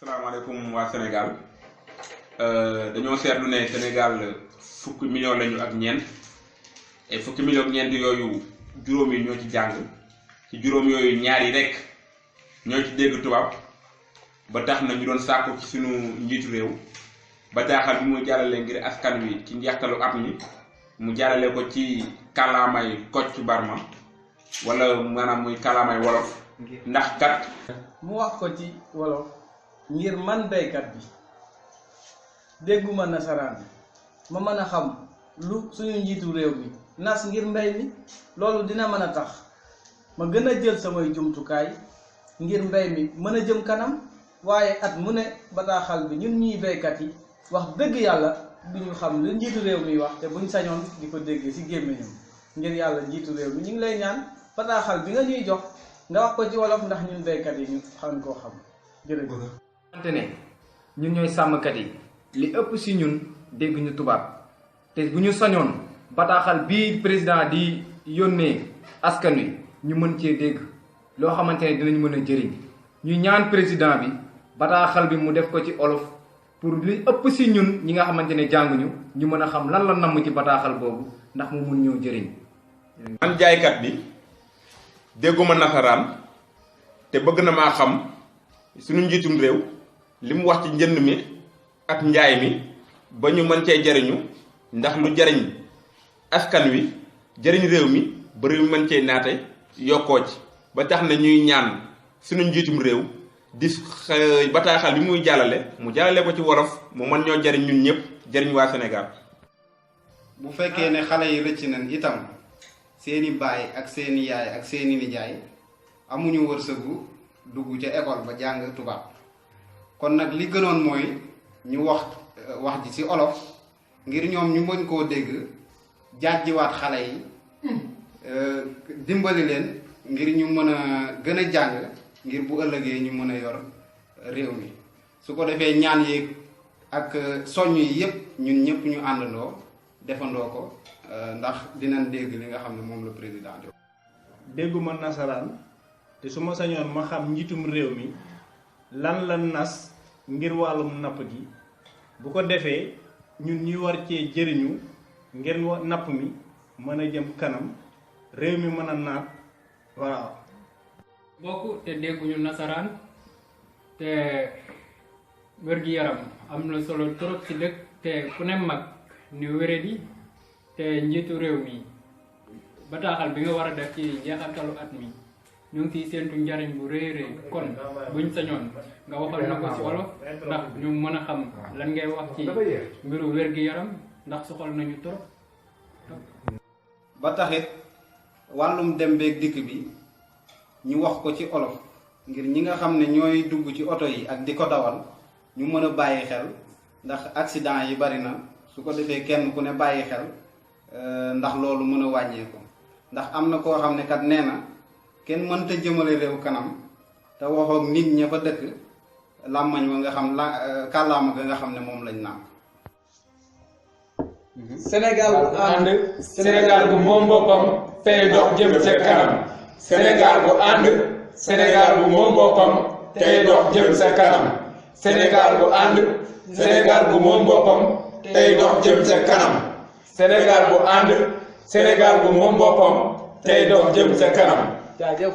asalaamaaleykum waa Sénégal dañoo seetlu ne Sénégal fukki million lañu ak ñeent et fukki million ak ñeent yooyu juróom yi ñoo ci jàng ci juróom yooyu ñaar yi rek ñoo ci dégg tubaab ba tax na ñu doon sàkku ci sunu njiitu réew bataaxal bi muy jàllale ngir askan wi ci njeextalu at mi mu jàllale ko ci kàllaamay Kocc Barma wala maanaam muy kàllaamay wolof ndax kat mu wax ko ci wolof ngir man baykat bi dégguma nasaraan ma mën a xam lu suñu njiitu réew mi nas ngir mbay mi loolu dina mën a tax ma gën a jël samay jumtukaay ngir mbay mi mën a jëm kanam waaye at mu ne bataaxal bi ñun ñuy baykat yi wax dëgg yàlla duñu xam lu njiitu réew mi wax te buñ sañoon di ko dégg ci gémmiñam ngir yàlla njiitu réew mi ñu ngi lay ñaan bataaxal bi nga ñuy jox nga wax ko ci wolof ndax ñun baykat yi ñu xam koo xam jërëjëf. wante ne ñun ñooy sàmmkat yi li ëpp ci ñun dégg ñu tubaab te bu ñu sañoon bataaxal bii président di yónnee askan wi ñu mën cee dégg loo xamante ne dinañ mën a jëriñ ñu ñaan président bi bataaxal bi mu def ko ci olof pour li ëpp ci ñun ñi nga xamante ne jànguñu ñu mën a xam lan la namm ci bataaxal boobu ndax mu mun ñoo jëriñ. man jaaykat bi dégguma nasaraan te bëgg na maa xam suñu njiitum réew li mu wax ci njënd mi ak njaay mi ba ñu mën cee jariñu ndax lu jariñ askan wi jariñ réew mi ba réew mi mën cee naate yokkoo ci ba tax na ñuy ñaan suñu njiitum réew di bataaxal bi muy jàllale mu jàllale ko ci wolof mu mën ñoo jariñ ñun ñëpp jariñ waa Sénégal. bu fekkee ne xale yi rëcc nañ itam seeni baay ak seeni yaay ak seeni nijaay amuñu wërsëgu dugg ca école ba jàng tubaab kon nag li gënoon mooy ñu wax ji ci olof ngir ñoom ñu mën koo dégg jàjjiwaat xale yi dimbali leen ngir ñu mën a gën a jàng ngir bu ëllëgee ñu mën a yor réew mi su ko defee ñaan yi ak soññ yi yépp ñun ñëpp ñu àndandoo defandoo ko ndax dinañ dégg li nga xam ne moom la président di wax. dégguma nasaraan te su ma sañoon ma xam njiitum réew mi lan la nas ngir wàllum napp gi bu ko defee ñun ñuy war cee jëriñu ngir napp mi mën a jëm kanam réew mi mën a naat waaw. bokk te dégguñu nasaraan te wér-gi-yaram am na solo trop ci dëkk te ku ne mag ni wéradi te njiitu réew mi bataaxal bi nga war a def ci njeexantalu at mi ñu ngi ciy séentu njariñ bu rëy rëy kon buñ sañoon nga waxal na ko ci wolof ndax ñu mën a xam lan ngay wax ci mbiru wér-gi-yaram ndax soxal nañu trop. ba taxit wàllum dem beeg dikk bi ñu wax ko ci olof ngir ñi nga xam ne ñooy dugg ci oto yi ak di ko dawal ñu mën a bàyyi xel ndax accident yi bari na su ko defee kenn ku ne bàyyi xel ndax loolu mën a wàññeeku ndax am na koo xam ne kat nee na kenn mënta jëmale réew kanam te waxoog nit ña fa dëkk làmmañ wa nga xam kàllaama ga nga xam ne moom lañ naan. Sénégal bu ànd Sénégal bu moom boppam tey dox jëm ca kanam. Sénégal bu ànd Sénégal bu moom boppam tey dox jëm ca kanam. Sénégal bu ànd Sénégal bu moom boppam tey dox jëm ca kanam. Sénégal bu ànd Sénégal bu moom boppam tey dox jëm ca kanam. jaajëf.